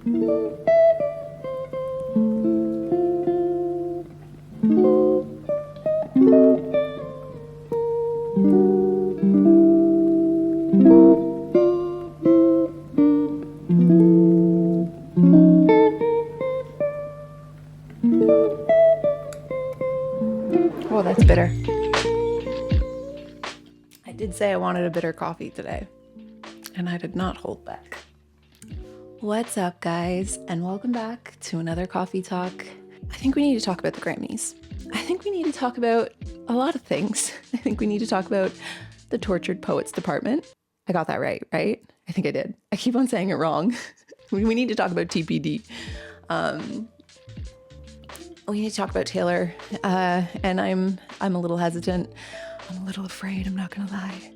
Oh, that's bitter. I did say I wanted a bitter coffee today, and I did not hold back. What's up, guys, and welcome back to another coffee talk. I think we need to talk about the Grammys. I think we need to talk about a lot of things. I think we need to talk about the Tortured Poets Department. I got that right? I think I did. I keep on saying it wrong. We need to talk about TPD. We need to talk about Taylor, and I'm a little hesitant. I'm a little afraid, I'm not gonna lie.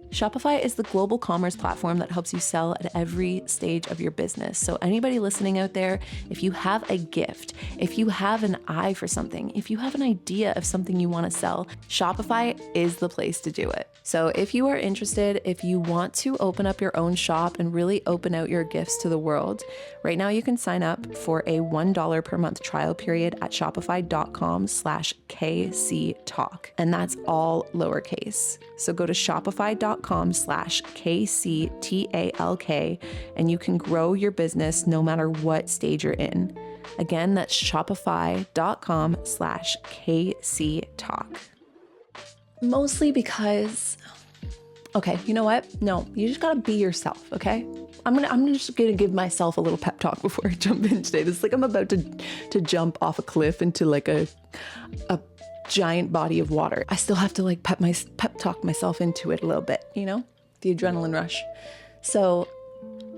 Shopify is the global commerce platform that helps you sell at every stage of your business. So anybody listening out there, if you have a gift, if you have an eye for something, if you have an idea of something you want to sell, Shopify is the place to do it. So if you are interested, if you want to open up your own shop and really open out your gifts to the world, right now you can sign up for a $1 per month trial period at shopify.com/KCTalk. And that's all lowercase. So go to shopify.com/KCTALK and you can grow your business no matter what stage you're in. Again, that's shopify.com/KCTalk. Mostly because, okay, you know what? No, you just gotta be yourself, okay? I'm just gonna give myself a little pep talk before I jump in today. This is like I'm about to jump off a cliff into like a giant body of water. I still have to like pep talk myself into it a little bit, you know? The adrenaline rush. So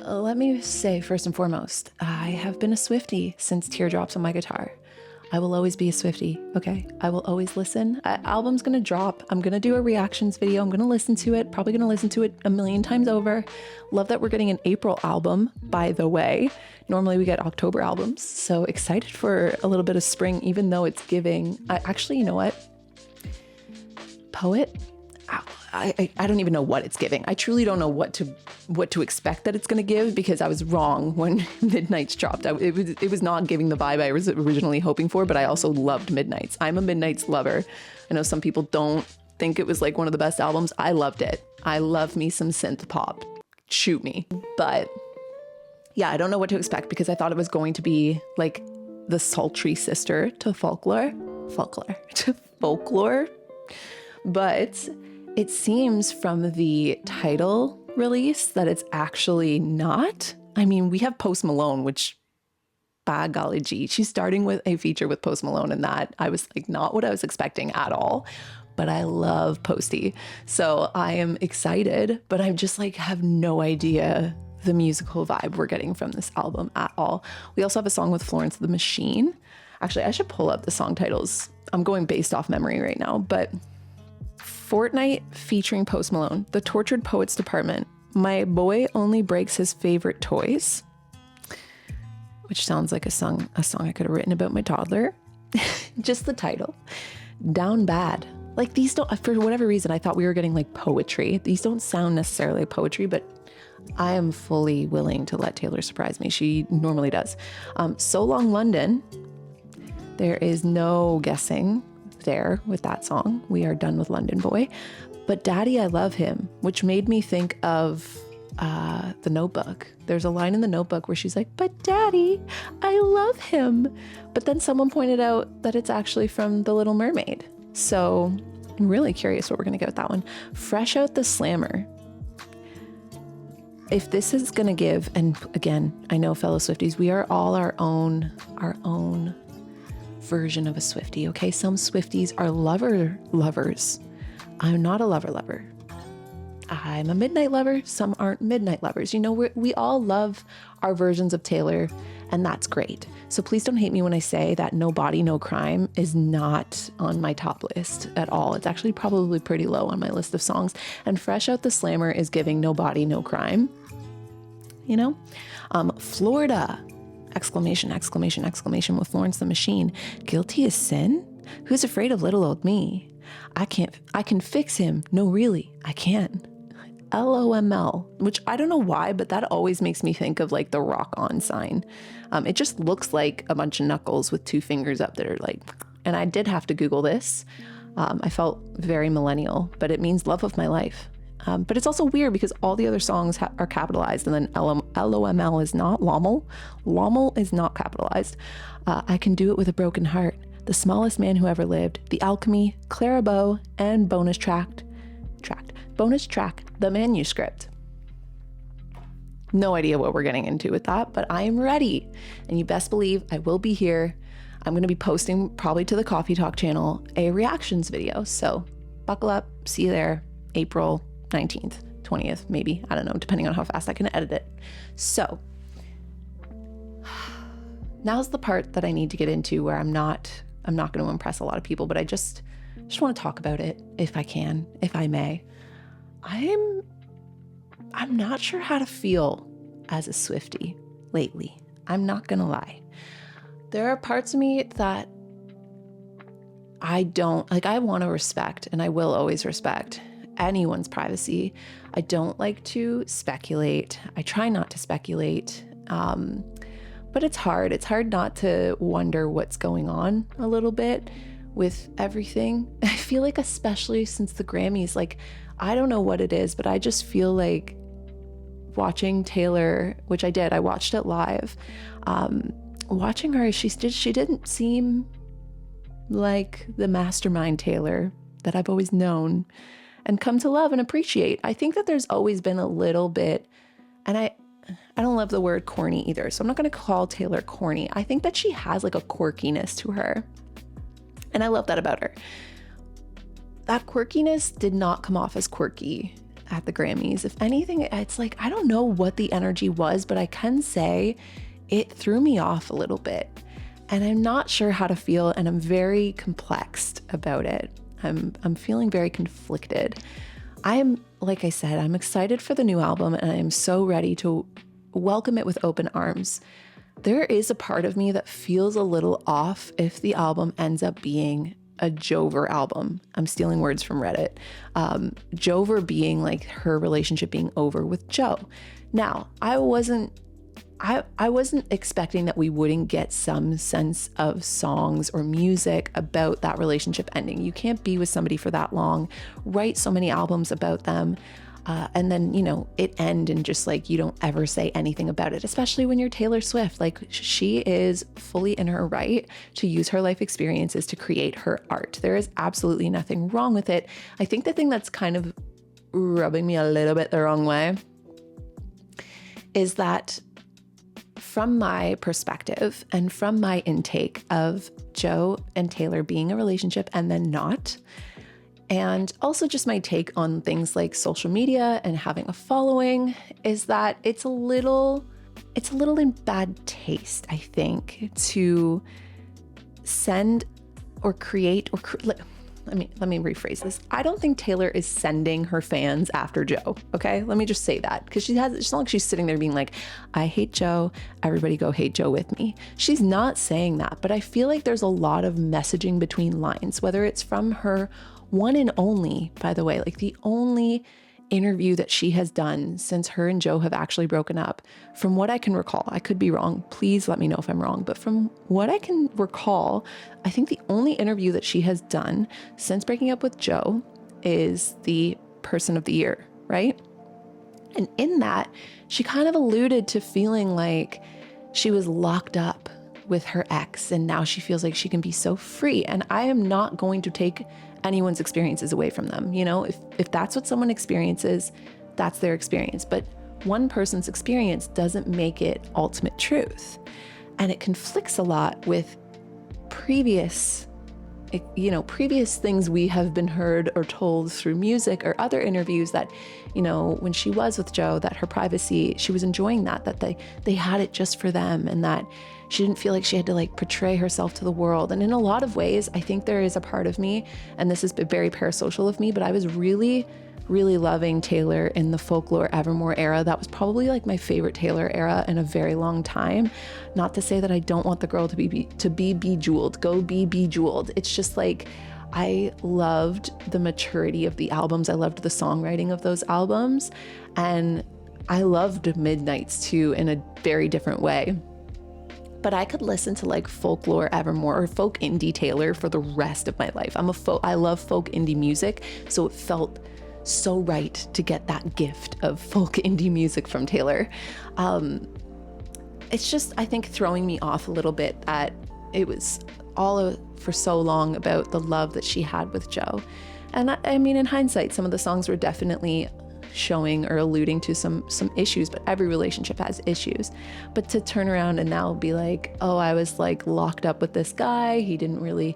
let me say first and foremost, I have been a Swiftie since Teardrops on my guitar. I will always be a Swiftie, okay? I will always listen. Album's gonna drop. I'm gonna do a reactions video. I'm gonna listen to it, probably gonna listen to it a million times over. Love that we're getting an April album, by the way. Normally we get October albums. So excited for a little bit of spring, even though it's giving, actually, you know what? Poet? I don't even know what it's giving. I truly don't know what to expect that it's going to give, because I was wrong when Midnights dropped. It was not giving the vibe I was originally hoping for, but I also loved Midnights. I'm a Midnights lover. I know some people don't think it was like one of the best albums. I loved it. I love me some synth pop. Shoot me. But yeah, I don't know what to expect, because I thought it was going to be like the sultry sister to folklore. But it seems from the title release that it's actually not. I mean, we have Post Malone, which, by golly gee, she's starting with a feature with Post Malone, and that I was like not what I was expecting at all. But I love Posty, so I am excited, but I'm just like have no idea the musical vibe we're getting from this album at all. We also have a song with Florence the Machine. Actually, I should pull up the song titles. I'm going based off memory right now, but Fortnite featuring Post Malone, The Tortured Poets Department, My Boy Only Breaks His Favorite Toys, which sounds like a song I could have written about my toddler. Just the title. Down Bad. Like these don't, for whatever reason, I thought we were getting like poetry. These don't sound necessarily poetry, but I am fully willing to let Taylor surprise me. She normally does. So Long London. There is no guessing there with that song. We are done with London Boy. But Daddy, I Love Him, which made me think of The Notebook. There's a line in The Notebook where she's like, but Daddy, I love him. But then someone pointed out that it's actually from The Little Mermaid. So I'm really curious what we're going to get with that one. Fresh Out the Slammer. If this is going to give, and again, I know fellow Swifties, we are all our own version of a Swiftie, okay? Some Swifties are lovers. I'm not a lover. I'm a midnight lover. Some aren't midnight lovers. You know, we all love our versions of Taylor, and that's great. So please don't hate me when I say that No Body, No Crime is not on my top list at all. It's actually probably pretty low on my list of songs. And Fresh Out the Slammer is giving No Body, No Crime. You know? Florida! Exclamation with Florence the Machine. Guilty as sin? Who's afraid of little old me? I can fix him. No, really, I can. LOML, which I don't know why, but that always makes me think of like the rock on sign. It just looks like a bunch of knuckles with two fingers up there, like, and I did have to Google this. I felt very millennial, but it means love of my life. But it's also weird because all the other songs are capitalized, and then LOML is not. LOML is not capitalized. I Can Do It With a Broken Heart, The Smallest Man Who Ever Lived, The Alchemy, Clarabow, and bonus track, The Manuscript. No idea what we're getting into with that, but I am ready. And you best believe I will be here. I'm going to be posting probably to the Coffee Talk channel a reactions video. So buckle up, see you there, April 19th, 20th, maybe. I don't know, depending on how fast I can edit it. So now's the part that I need to get into where I'm not going to impress a lot of people, but I just want to talk about it if I can, if I may. I'm not sure how to feel as a Swiftie lately. I'm not going to lie. There are parts of me that I don't like. I want to respect, and I will always respect anyone's privacy. I don't like to speculate. I try not to speculate. But it's hard. It's hard not to wonder what's going on a little bit with everything. I feel like, especially since the Grammys, like, I don't know what it is, but I just feel like watching Taylor, which I did, I watched it live. Watching her, she didn't seem like the mastermind Taylor that I've always known and come to love and appreciate. I think that there's always been a little bit, and I don't love the word corny either, so I'm not going to call Taylor corny. I think that she has like a quirkiness to her, and I love that about her. That quirkiness did not come off as quirky at the Grammys. If anything, it's like, I don't know what the energy was, but I can say it threw me off a little bit, and I'm not sure how to feel, and I'm very complexed about it. I'm feeling very conflicted. Like I said, I'm excited for the new album, and I am so ready to welcome it with open arms. There is a part of me that feels a little off if the album ends up being a Jover album. I'm stealing words from Reddit. Jover being like her relationship being over with Joe. Now, I wasn't expecting that we wouldn't get some sense of songs or music about that relationship ending. You can't be with somebody for that long, write so many albums about them, and then, it end and just like you don't ever say anything about it, especially when you're Taylor Swift. Like, she is fully in her right to use her life experiences to create her art. There is absolutely nothing wrong with it. I think the thing that's kind of rubbing me a little bit the wrong way is that, from my perspective and from my intake of Joe and Taylor being a relationship and then not, and also just my take on things like social media and having a following, is that it's a little in bad taste, I think, to send or create or let me rephrase this. I don't think Taylor is sending her fans after Joe. Okay, let me just say that, because it's not like she's sitting there being like, I hate Joe, everybody go hate Joe with me. She's not saying that, but I feel like there's a lot of messaging between lines, whether it's from her one and only, by the way, like the only interview that she has done since her and Joe have actually broken up. From what I can recall, I could be wrong, please let me know if I'm wrong, but from what I can recall, I think the only interview that she has done since breaking up with Joe is the Person of the Year, right? And in that, she kind of alluded to feeling like she was locked up with her ex, and now she feels like she can be so free. And I am not going to take anyone's experiences away from them. If that's what someone experiences, that's their experience. But one person's experience doesn't make it ultimate truth. And it conflicts a lot with previous things we have been heard or told through music or other interviews that, when she was with Joe, that her privacy, she was enjoying that they had it just for them, and that she didn't feel like she had to like portray herself to the world. And in a lot of ways, I think there is a part of me, and this is very parasocial of me, but I was really, really loving Taylor in the folklore-evermore era. That was probably like my favorite Taylor era in a very long time. Not to say that I don't want the girl to be bejeweled. Go be bejeweled. It's just like, I loved the maturity of the albums. I loved the songwriting of those albums. And I loved Midnights too in a very different way. But I could listen to like Folklore-Evermore or folk indie Taylor for the rest of my life. I love folk indie music, so it felt so right to get that gift of folk indie music from Taylor. It's just, I think, throwing me off a little bit that it was all for so long about the love that she had with Joe. And I mean, in hindsight, some of the songs were definitely showing or alluding to some issues, but every relationship has issues. But to turn around and now be like, oh, I was like locked up with this guy, he didn't really,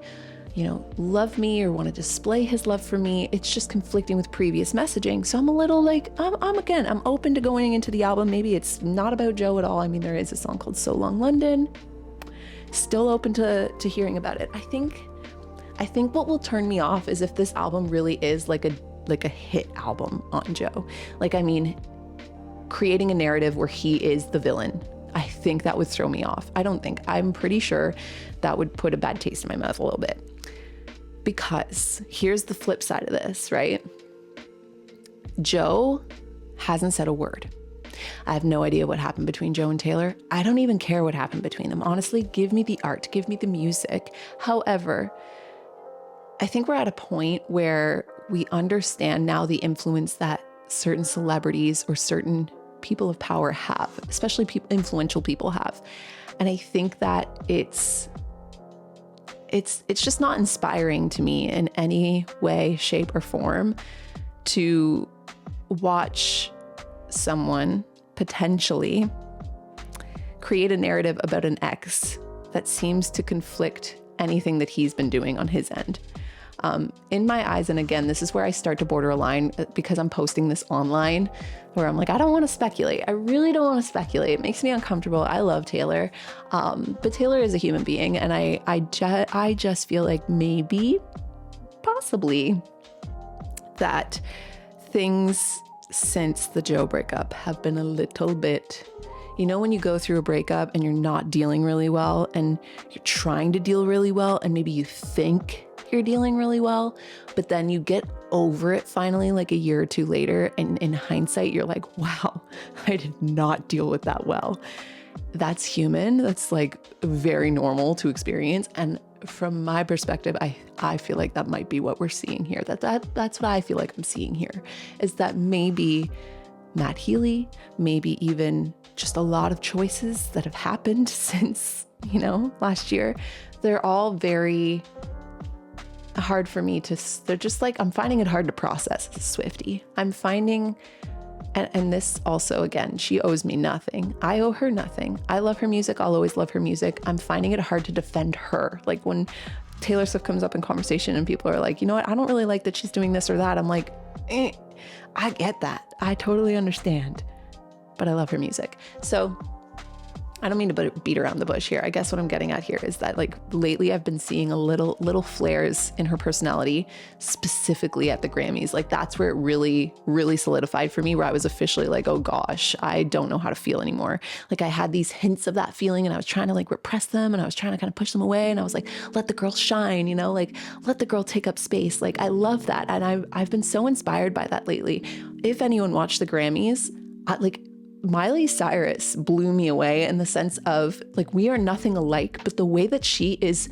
love me or want to display his love for me, it's just conflicting with previous messaging. So I'm a little like, I'm open to going into the album. Maybe it's not about Joe at all. I mean, there is a song called So Long London. Still open to hearing about it. I think what will turn me off is if this album really is like a hit album on Joe. Like, I mean, creating a narrative where he is the villain. I think that would throw me off. I'm pretty sure that would put a bad taste in my mouth a little bit. Because here's the flip side of this, right? Joe hasn't said a word. I have no idea what happened between Joe and Taylor. I don't even care what happened between them. Honestly, give me the art, give me the music. However, I think we're at a point where we understand now the influence that certain celebrities or certain people of power have, especially influential people have. And I think that it's just not inspiring to me in any way, shape, or form to watch someone potentially create a narrative about an ex that seems to conflict anything that he's been doing on his end. In my eyes, and again, this is where I start to border a line because I'm posting this online where I'm like, I don't want to speculate. I really don't want to speculate. It makes me uncomfortable. I love Taylor. But Taylor is a human being. And I just feel like maybe, possibly, that things since the Joe breakup have been a little bit, when you go through a breakup and you're not dealing really well and you're trying to deal really well and maybe you think you're dealing really well, but then you get over it finally like a year or two later, and in hindsight you're like, wow, I did not deal with that well. That's human. That's like very normal to experience. And from my perspective, I feel like that might be what we're seeing here. That's what I feel like I'm seeing here, is that maybe Matt Healy, maybe even just a lot of choices that have happened since, last year, they're all very hard for me they're just like, I'm finding it hard to process as a Swiftie. I'm finding, and this also, again, she owes me nothing. I owe her nothing. I love her music. I'll always love her music. I'm finding it hard to defend her. Like when Taylor Swift comes up in conversation and people are like, you know what? I don't really like that she's doing this or that. I'm like, I get that. I totally understand, but I love her music. So I don't mean to beat around the bush here. I guess what I'm getting at here is that like lately I've been seeing a little flares in her personality, specifically at the Grammys. Like that's where it really, really solidified for me, where I was officially like, oh gosh, I don't know how to feel anymore. Like I had these hints of that feeling and I was trying to like repress them and I was trying to kind of push them away. And I was like, let the girl shine, like let the girl take up space. Like I love that. And I've been so inspired by that lately. If anyone watched the Grammys, Miley Cyrus blew me away in the sense of like, we are nothing alike, but the way that she is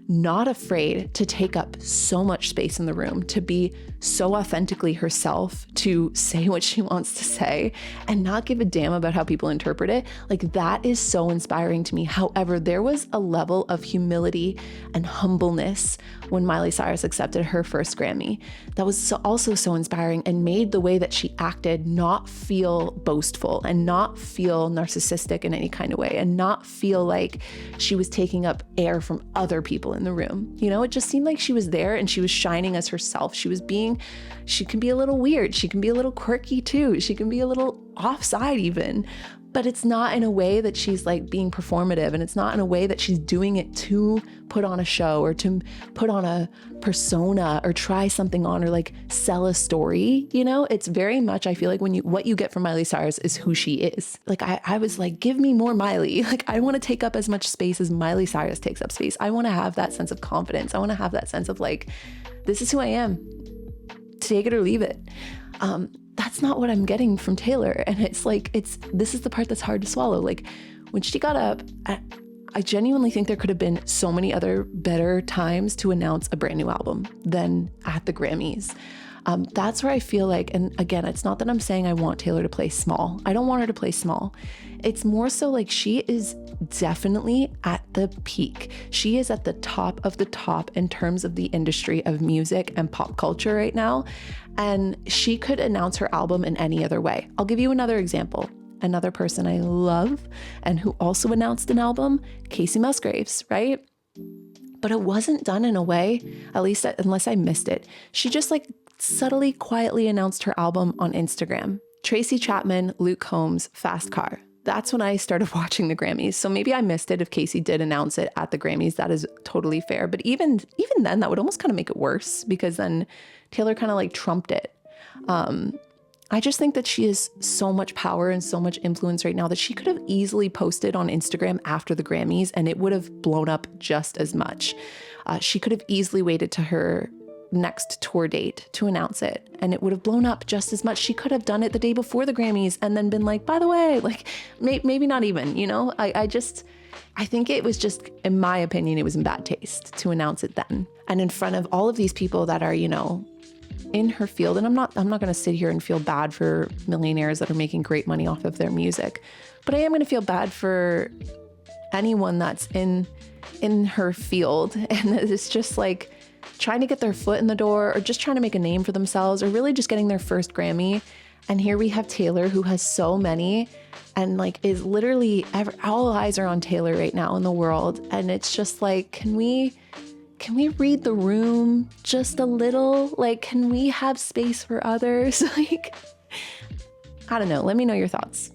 not afraid to take up so much space in the room, to be so authentically herself, to say what she wants to say and not give a damn about how people interpret it. Like that is so inspiring to me. However, there was a level of humility and humbleness when Miley Cyrus accepted her first Grammy that was also so inspiring and made the way that she acted not feel boastful and not feel narcissistic in any kind of way and not feel like she was taking up air from other people in the room. It just seemed like she was there and she was shining as herself. She can be a little weird. She can be a little quirky too. She can be a little offside even, But it's not in a way that she's like being performative, and it's not in a way that she's doing it to put on a show or to put on a persona or try something on or like sell a story. You know, it's very much, I feel like what you get from Miley Cyrus is who she is. Like I was like, give me more Miley. Like I want to take up as much space as Miley Cyrus takes up space. I want to have that sense of confidence. I want to have that sense of like, this is who I am. Take it or leave it. That's not what I'm getting from Taylor. And it's like, this is the part that's hard to swallow. Like when she got up, I genuinely think there could have been so many other better times to announce a brand new album than at the Grammys. That's where I feel like, and again, it's not that I'm saying I want Taylor to play small. I don't want her to play small. It's more so like she is definitely at the peak. She is at the top of the top in terms of the industry of music and pop culture right now. And she could announce her album in any other way. I'll give you another example. Another person I love and who also announced an album, Casey Musgraves, right? But it wasn't done in a way, at least unless I missed it. She just like subtly, quietly announced her album on Instagram. Tracy Chapman, Luke Combs, Fast Car. That's when I started watching the Grammys. So maybe I missed it if Casey did announce it at the Grammys. That is totally fair. But even then, that would almost kind of make it worse because then Taylor kind of like trumped it. I just think that she has so much power and so much influence right now that she could have easily posted on Instagram after the Grammys and it would have blown up just as much. She could have easily waited to her next tour date to announce it and it would have blown up just as much. She could have done it the day before the Grammys and then been like, by the way, like maybe not even, you know, I think it was just, in my opinion, it was in bad taste to announce it then. And in front of all of these people that are, you know, in her field. And I'm not going to sit here and feel bad for millionaires that are making great money off of their music, but I am going to feel bad for anyone that's in her field and it's just like trying to get their foot in the door or just trying to make a name for themselves or really just getting their first Grammy. And here we have Taylor, who has so many and like is literally all eyes are on Taylor right now in the world. And it's just like, can we read the room just a little? Like, can we have space for others? Like, I don't know. Let me know your thoughts.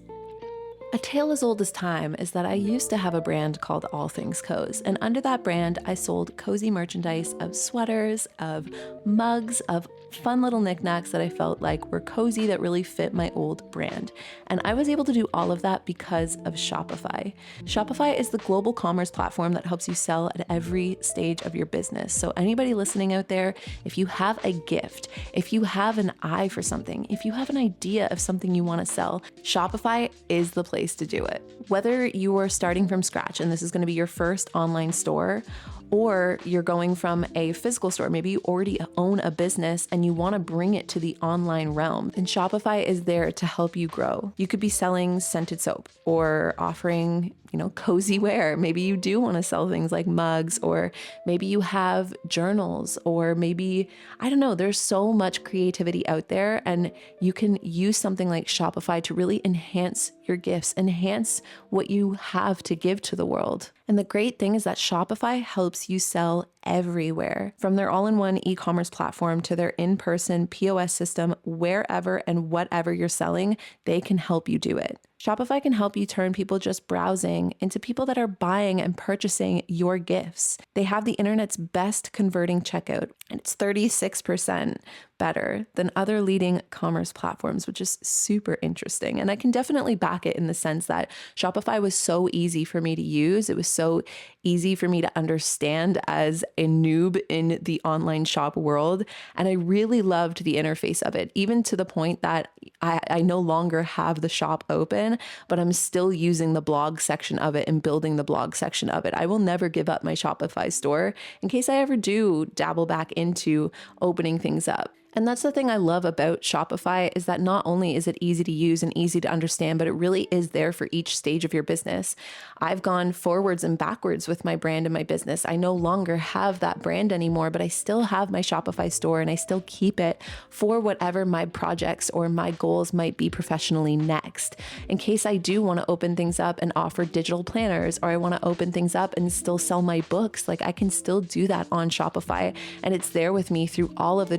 A tale as old as time is that I used to have a brand called All Things Coz, and under that brand, I sold cozy merchandise of sweaters, of mugs, of fun little knickknacks that I felt like were cozy that really fit my old brand. And I was able to do all of that because of Shopify. Shopify is the global commerce platform that helps you sell at every stage of your business. So anybody listening out there, if you have a gift, if you have an eye for something, if you have an idea of something you want to sell, Shopify is the place to do it. Whether you are starting from scratch and this is going to be your first online store, or you're going from a physical store, maybe you already own a business and you want to bring it to the online realm, then Shopify is there to help you grow. You could be selling scented soap or offering, cozy wear. Maybe you do want to sell things like mugs, or maybe you have journals, or maybe, I don't know, there's so much creativity out there and you can use something like Shopify to really enhance your gifts, enhance what you have to give to the world. And the great thing is that Shopify helps you sell everywhere, from their all-in-one e-commerce platform to their in-person POS system. Wherever and whatever you're selling, they can help you do it. Shopify can help you turn people just browsing into people that are buying and purchasing your gifts. They have the internet's best converting checkout, and it's 36% better than other leading commerce platforms, which is super interesting. And I can definitely back it in the sense that Shopify was so easy for me to use. It was so easy for me to understand as a noob in the online shop world. And I really loved the interface of it, even to the point that I no longer have the shop open, but I'm still using the blog section of it and building the blog section of it. I will never give up my Shopify store in case I ever do dabble back into opening things up. And that's the thing I love about Shopify, is that not only is it easy to use and easy to understand, but it really is there for each stage of your business. I've gone forwards and backwards with my brand and my business. I no longer have that brand anymore, but I still have my Shopify store and I still keep it for whatever my projects or my goals might be professionally next. In case I do want to open things up and offer digital planners, or I want to open things up and still sell my books, like I can still do that on Shopify. And it's there with me through all of the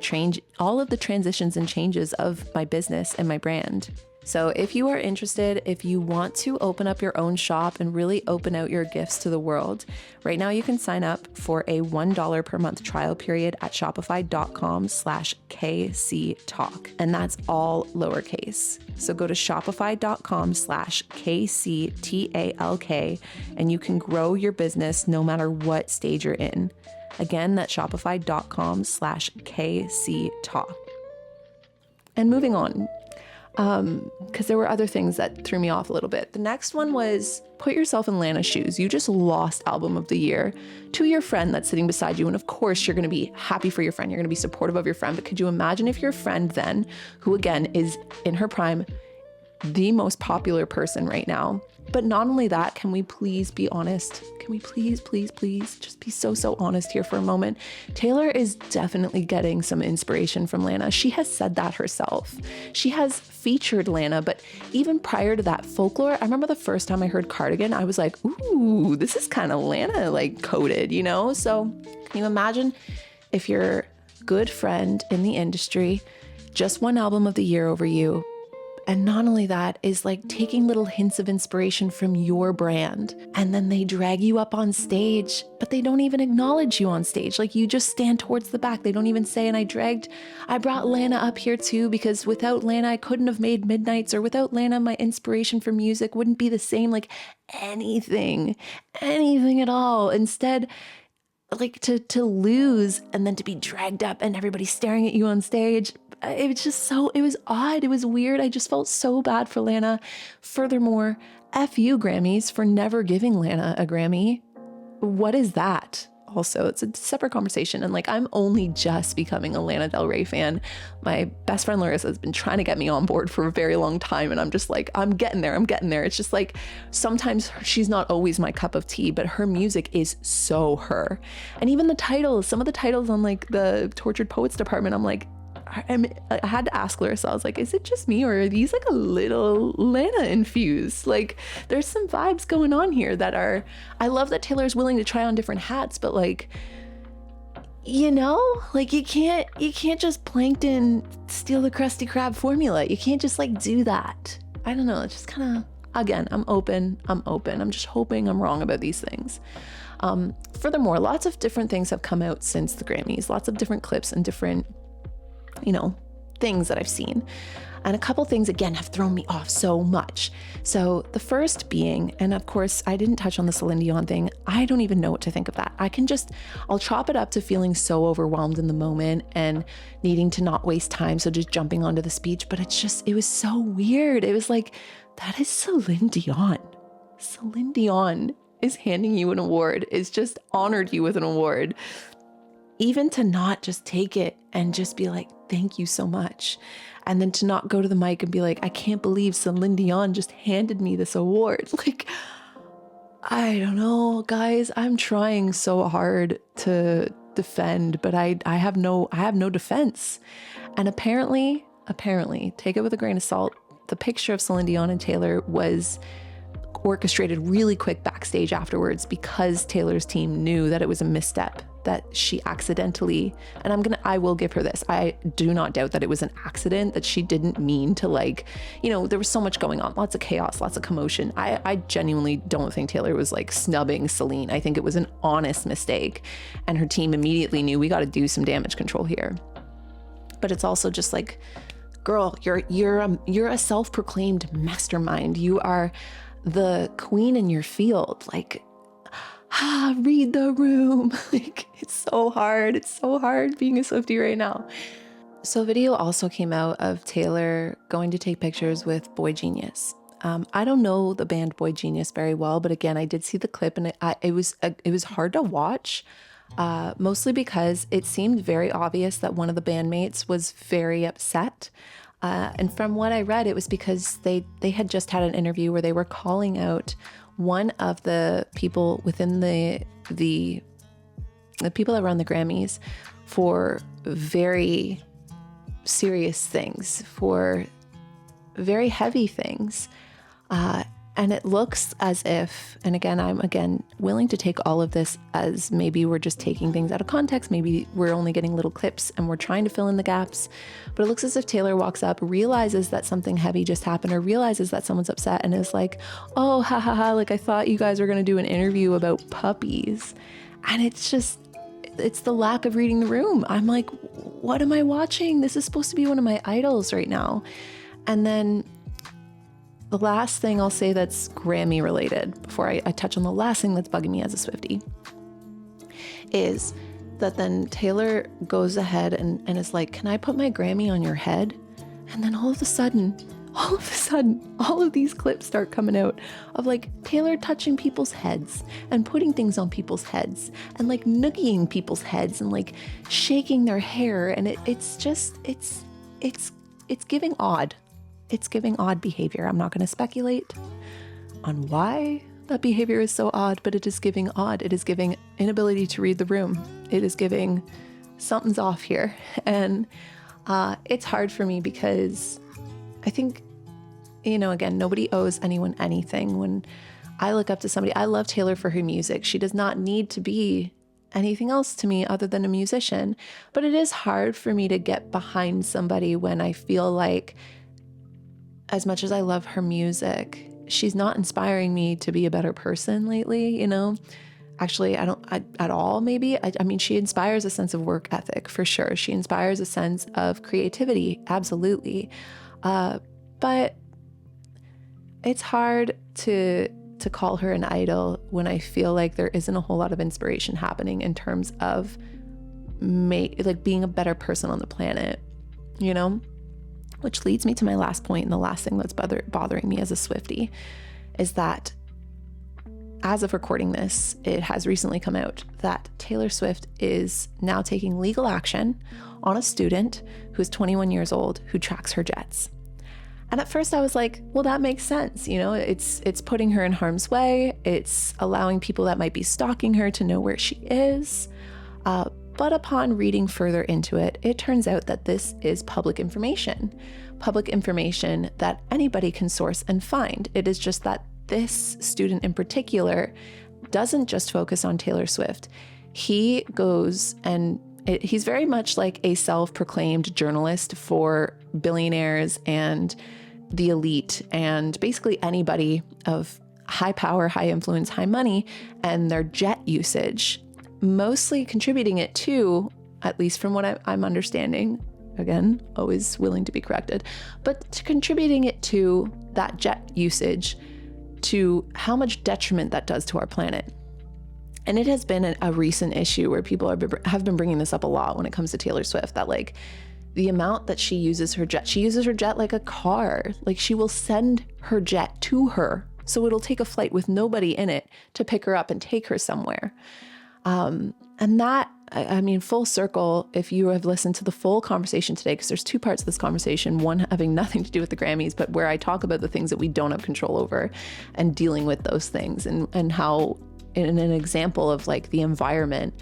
transitions and changes of my business and my brand. So if you are interested, if you want to open up your own shop and really open out your gifts to the world, right now you can sign up for a $1 per month trial period at shopify.com/KCTalk. And that's all lowercase. So go to shopify.com/KCTALK and you can grow your business no matter what stage you're in. Again, that's shopify.com/KCTalk. And moving on, because there were other things that threw me off a little bit. The next one was put yourself in Lana's shoes. You just lost album of the year to your friend that's sitting beside you. And of course, you're going to be happy for your friend. You're going to be supportive of your friend. But could you imagine if your friend then, who again is in her prime, the most popular person right now? But not only that, can we please be honest? Can we please just be so honest here for a moment? Taylor is definitely getting some inspiration from Lana. She has said that herself. She has featured Lana, but even prior to that, Folklore, I remember the first time I heard Cardigan, I was like, ooh, this is kind of Lana like coded, you know? So can you imagine if your good friend in the industry just won album of the year over you? And not only that, is like taking little hints of inspiration from your brand, and then they drag you up on stage, but they don't even acknowledge you on stage. Like you just stand towards the back. They don't even say, and I brought Lana up here too, because without Lana, I couldn't have made Midnights, or without Lana, my inspiration for music wouldn't be the same. Like anything at all. Instead, like to lose and then to be dragged up and everybody staring at you on stage. It was just it was odd. It was weird. I just felt so bad for Lana. Furthermore, F you Grammys for never giving Lana a Grammy. What is that? Also, it's a separate conversation. And like, I'm only just becoming a Lana Del Rey fan. My best friend Larissa has been trying to get me on board for a very long time. And I'm just like, I'm getting there. It's just like, sometimes she's not always my cup of tea, but her music is so her. And even the titles, some of the titles on like the Tortured Poets department, I'm like, I had to ask Larissa, I was like, is it just me, or are these like a little Lana infused? Like there's some vibes going on here that are, I love that Taylor's willing to try on different hats, but like, you know, like you can't just plankton steal the Krusty Krab formula. You can't just like do that. I don't know. It's just kind of, again, I'm open. I'm just hoping I'm wrong about these things. Furthermore, lots of different things have come out since the Grammys, lots of different clips and different, you know, things that I've seen. And a couple things, again, have thrown me off so much. So the first being, and of course, I didn't touch on the Celine Dion thing. I don't even know what to think of that. I'll chop it up to feeling so overwhelmed in the moment and needing to not waste time. So just jumping onto the speech, but it was so weird. It was like, that is Celine Dion. Celine Dion is handing you an award, is just honored you with an award. Even to not just take it and just be like, thank you so much. And then to not go to the mic and be like, I can't believe Celine Dion just handed me this award. Like, I don't know, guys, I'm trying so hard to defend, but I have no defense. And apparently, take it with a grain of salt, the picture of Celine Dion and Taylor was orchestrated really quick backstage afterwards because Taylor's team knew that it was a misstep, that she accidentally, and I will give her this. I do not doubt that it was an accident, that she didn't mean to, like, you know, there was so much going on, lots of chaos, lots of commotion. I genuinely don't think Taylor was like snubbing Celine. I think it was an honest mistake, and her team immediately knew, we got to do some damage control here. But it's also just like, girl, you're a self-proclaimed mastermind. You are the queen in your field. Like, read the room. Like, it's so hard. It's so hard being a Swiftie right now. So a video also came out of Taylor going to take pictures with Boy Genius. I don't know the band Boy Genius very well, but again, I did see the clip, and it was hard to watch, mostly because it seemed very obvious that one of the bandmates was very upset. And from what I read, it was because they had just had an interview where they were calling out one of the people within the people that run the Grammys for very serious things, for very heavy things. And it looks as if, and again, I'm willing to take all of this as maybe we're just taking things out of context. Maybe we're only getting little clips and we're trying to fill in the gaps. But it looks as if Taylor walks up, realizes that something heavy just happened, or realizes that someone's upset and is like, oh, ha ha ha, like I thought you guys were going to do an interview about puppies. And it's the lack of reading the room. I'm like, what am I watching? This is supposed to be one of my idols right now. And then the last thing I'll say that's Grammy related before I touch on the last thing that's bugging me as a Swiftie is that then Taylor goes ahead and is like, can I put my Grammy on your head? And then all of a sudden, all of these clips start coming out of like Taylor touching people's heads and putting things on people's heads and like noogieing people's heads and like shaking their hair. And it's giving odd. It's giving odd behavior. I'm not going to speculate on why that behavior is so odd, but it is giving odd. It is giving inability to read the room. It is giving something's off here. And it's hard for me because I think, again, nobody owes anyone anything. When I look up to somebody, I love Taylor for her music. She does not need to be anything else to me other than a musician. But it is hard for me to get behind somebody when I feel like, as much as I love her music, she's not inspiring me to be a better person lately, Actually, I don't at all, maybe. I mean, she inspires a sense of work ethic, for sure. She inspires a sense of creativity, absolutely. But it's hard to call her an idol when I feel like there isn't a whole lot of inspiration happening in terms of being a better person on the planet, Which leads me to my last point, and the last thing that's bothering me as a Swiftie is that as of recording this, it has recently come out that Taylor Swift is now taking legal action on a student who is 21 years old who tracks her jets. And at first I was like, well, that makes sense. It's putting her in harm's way. It's allowing people that might be stalking her to know where she is. But upon reading further into it, it turns out that this is public information that anybody can source and find. It is just that this student in particular doesn't just focus on Taylor Swift. He goes and he's very much like a self-proclaimed journalist for billionaires and the elite and basically anybody of high power, high influence, high money, and their jet usage, mostly contributing it to, at least from what I'm understanding, again, always willing to be corrected, but contributing it to that jet usage, to how much detriment that does to our planet. And it has been a recent issue where people have been bringing this up a lot when it comes to Taylor Swift, that like the amount that she uses her jet like a car. Like she will send her jet to her. So it'll take a flight with nobody in it to pick her up and take her somewhere. And that, I mean, full circle, if you have listened to the full conversation today, because there's two parts of this conversation, one having nothing to do with the Grammys, but where I talk about the things that we don't have control over and dealing with those things, and how in an example of like the environment,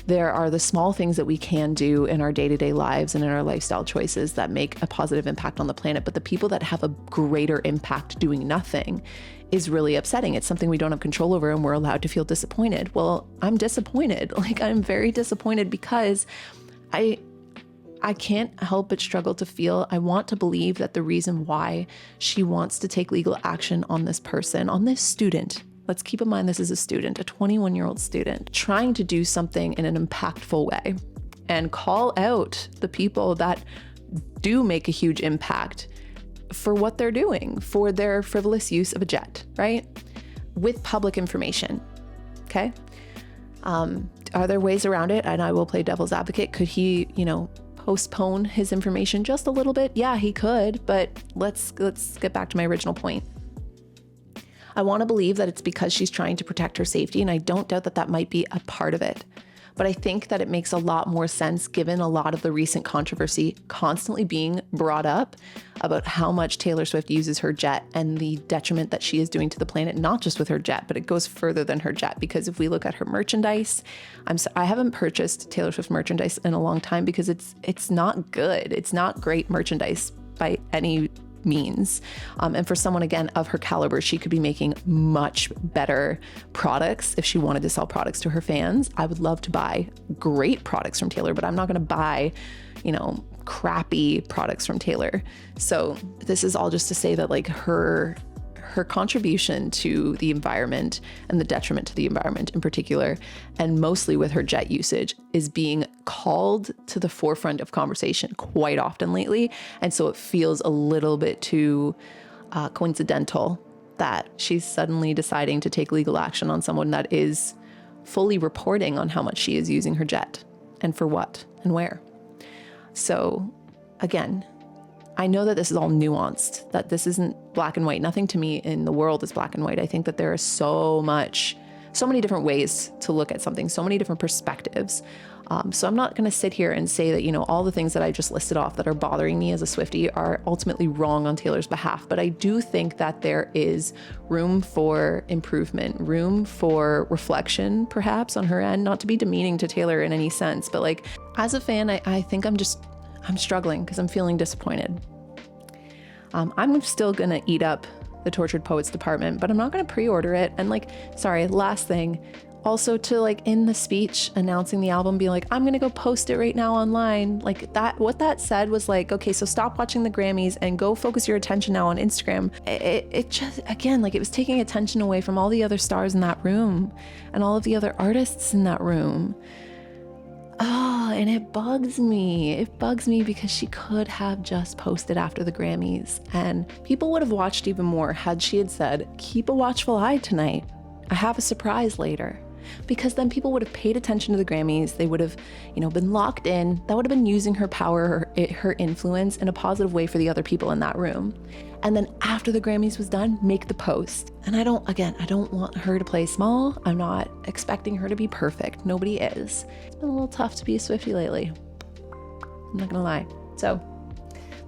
there are the small things that we can do in our day-to-day lives and in our lifestyle choices that make a positive impact on the planet. But the people that have a greater impact doing nothing is really upsetting. It's something we don't have control over, and we're allowed to feel disappointed. Well, I'm disappointed. Like I'm very disappointed because I can't help but struggle to feel, I want to believe that the reason why she wants to take legal action on this person, on this student, let's keep in mind this is a student, a 21-year-old student, trying to do something in an impactful way and call out the people that do make a huge impact for what they're doing, for their frivolous use of a jet, right? With public information, okay? Are there ways around it? And I will play devil's advocate. Could he, postpone his information just a little bit? Yeah, he could, but let's get back to my original point. I want to believe that it's because she's trying to protect her safety, and I don't doubt that that might be a part of it. But I think that it makes a lot more sense given a lot of the recent controversy constantly being brought up about how much Taylor Swift uses her jet and the detriment that she is doing to the planet, not just with her jet, but it goes further than her jet. Because if we look at her merchandise, I haven't purchased Taylor Swift merchandise in a long time because it's not good. It's not great merchandise by any means. And for someone, again, of her caliber, she could be making much better products if she wanted to sell products to her fans. I would love to buy great products from Taylor, but I'm not going to buy, crappy products from Taylor. So this is all just to say that like her contribution to the environment and the detriment to the environment in particular, and mostly with her jet usage, is being called to the forefront of conversation quite often lately. And so it feels a little bit too coincidental that she's suddenly deciding to take legal action on someone that is fully reporting on how much she is using her jet and for what and where. So again, I know that this is all nuanced, that this isn't black and white. Nothing to me in the world is black and white. I think that there are so many different ways to look at something, so many different perspectives. So I'm not going to sit here and say that, all the things that I just listed off that are bothering me as a Swiftie are ultimately wrong on Taylor's behalf. But I do think that there is room for improvement, room for reflection, perhaps on her end, not to be demeaning to Taylor in any sense. But like, as a fan, I think I'm struggling because I'm feeling disappointed. I'm still going to eat up the Tortured Poets department, but I'm not going to pre-order it. And last thing, also to in the speech announcing the album, be like, I'm going to go post it right now online. What that said was okay, so stop watching the Grammys and go focus your attention now on Instagram. It just, again, it was taking attention away from all the other stars in that room and all of the other artists in that room. Oh, and it bugs me. It bugs me because she could have just posted after the Grammys and people would have watched even more had she had said, keep a watchful eye tonight. I have a surprise later. Because then people would have paid attention to the Grammys. They would have, been locked in. That would have been using her power, her influence in a positive way for the other people in that room. And then after the Grammys was done, make the post. And I don't want her to play small. I'm not expecting her to be perfect. Nobody is. It's been a little tough to be a Swiftie lately. I'm not gonna lie. So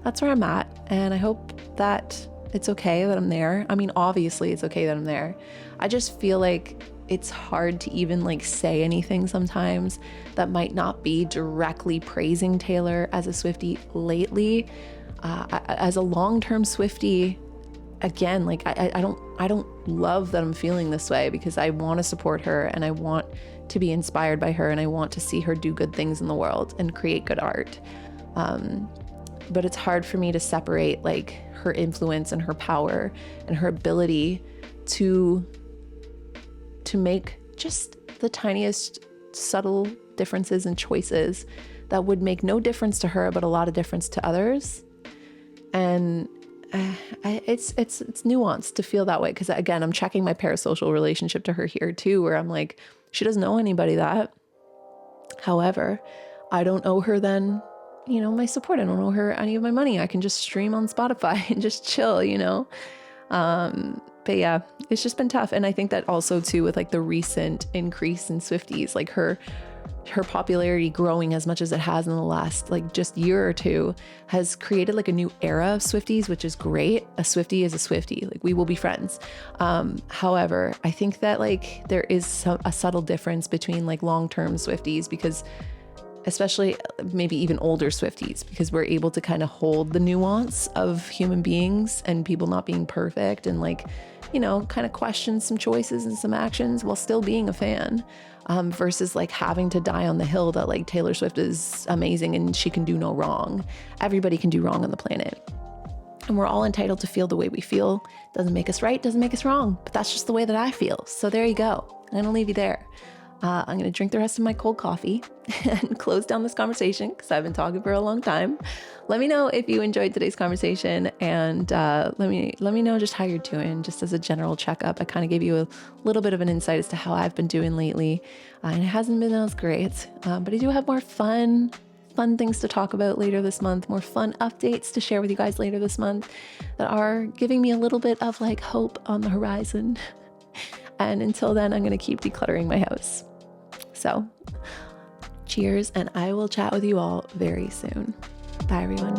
that's where I'm at. And I hope that it's okay that I'm there. I mean, obviously it's okay that I'm there. I just feel like it's hard to even say anything sometimes that might not be directly praising Taylor as a Swiftie lately. As a long-term Swiftie, again, I don't love that I'm feeling this way because I want to support her and I want to be inspired by her and I want to see her do good things in the world and create good art. But it's hard for me to separate her influence and her power and her ability to make just the tiniest subtle differences and choices that would make no difference to her, but a lot of difference to others. And it's nuanced to feel that way. Cause again, I'm checking my parasocial relationship to her here too, where I'm she doesn't owe anybody that. However, I don't owe her then, my support. I don't owe her any of my money. I can just stream on Spotify and just chill, But yeah, it's just been tough. And I think that also too, with the recent increase in Swifties, her popularity growing as much as it has in the last just year or two has created a new era of Swifties, which is great. A Swiftie is a Swiftie. We will be friends. However, I think that there is a subtle difference between long-term Swifties, because especially maybe even older Swifties, because we're able to kind of hold the nuance of human beings and people not being perfect and kind of question some choices and some actions while still being a fan, versus having to die on the hill that Taylor Swift is amazing and she can do no wrong. Everybody can do wrong on the planet. And we're all entitled to feel the way we feel. Doesn't make us right, doesn't make us wrong, but that's just the way that I feel. So there you go. I'm gonna leave you there. I'm going to drink the rest of my cold coffee and close down this conversation because I've been talking for a long time. Let me know if you enjoyed today's conversation, and let me know just how you're doing, just as a general checkup. I kind of gave you a little bit of an insight as to how I've been doing lately, and it hasn't been as great, but I do have more fun things to talk about later this month, more fun updates to share with you guys later this month that are giving me a little bit of hope on the horizon. And until then, I'm going to keep decluttering my house. So, cheers, and I will chat with you all very soon. Bye, everyone.